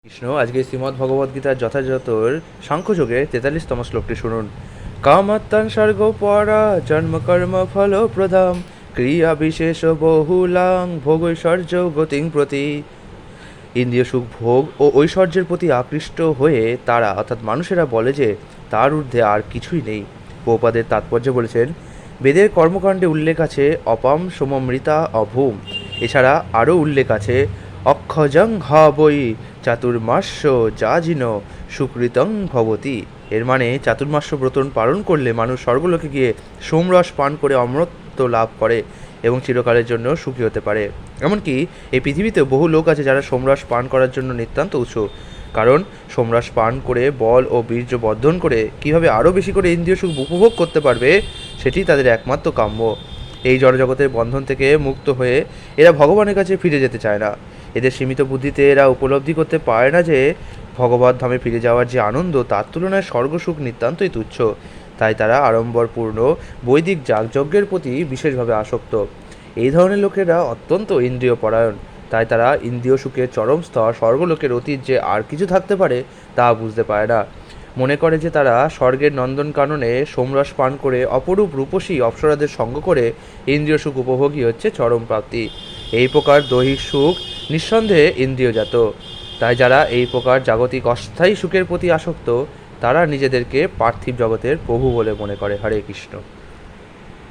কৃষ্ণ আজকে শ্রীমদ্ ভগবদ্গীতার যথাযথর সাংখ্যযোগের 43তম শ্লোকটি শুনুন। কামাত্তান স্বর্গ পরা জন্ম কর্ম ফল প্রদাম ক্রিয়া বিশেষ বহুলাং ভোগৈশ্বর্য গতিং প্রতি। ইন্দ্রিয় সুখ ভোগ ও ঐশ্বর্যের প্রতি আকৃষ্ট হয়ে তারা অর্থাৎ মানুষেরা বলে যে তার ঊর্ধ্বে আর কিছুই নেই। প্রভুপাদের তাৎপর্য বলেছেন, বেদের কর্মকাণ্ডে উল্লেখ আছে অপাম সমমৃতা অভূম। এছাড়া আরও উল্লেখ আছে অক্ষজং বই চাতুর্মাস্য যাজিন সুকৃতং ভবতি। এর মানে চাতুর্মাস্য ব্রত পালন করলে মানুষ স্বর্গলোকে গিয়ে সোমরস পান করে অমরত্ব লাভ করে এবং চিরকালের জন্য সুখী হতে পারে। এমনকি এই পৃথিবীতে বহু লোক আছে যারা সোমরস পান করার জন্য নিতান্ত উৎসুক, কারণ সোমরস পান করে বল ও বীর্য বর্ধন করে কীভাবে আরও বেশি করে ইন্দ্রিয় সুখ উপভোগ করতে পারবে সেটি তাদের একমাত্র কাম্য। এই জড়জগতের বন্ধন থেকে মুক্ত হয়ে এরা ভগবানের কাছে ফিরে যেতে চায় না। এদের সীমিত বুদ্ধিতে এরা উপলব্ধি করতে পারে না যে ভগবত ধামে ফিরে যাওয়ার যে আনন্দ তার তুলনায় স্বর্গসুখ নিতান্তই তুচ্ছ। তাই তারা আড়ম্বরপূর্ণ বৈদিক যাগযজ্ঞের প্রতি বিশেষভাবে আসক্ত। এই ধরনের লোকেরা অত্যন্ত ইন্দ্রিয় পরায়ণ। তাই তারা ইন্দ্রিয় সুখের চরম স্তর স্বর্গলোকের অতীত যে আর কিছু থাকতে পারে তা বুঝতে পারে না। মনে করে যে তারা স্বর্গের নন্দনকাননে সোমরস পান করে অপরূপ রূপসী অপ্সরাদের সঙ্গ করে ইন্দ্রিয় সুখ উপভোগই হচ্ছে চরম প্রাপ্তি। এই প্রকার দৈহিক সুখ নিঃসন্দেহে ইন্দ্রিয়জাত। তাই যারা এই প্রকার জাগতিক অস্থায়ী সুখের প্রতি আসক্ত তারা নিজেদেরকে পার্থিব জগতের প্রভু বলে মনে করে। হরে কৃষ্ণ।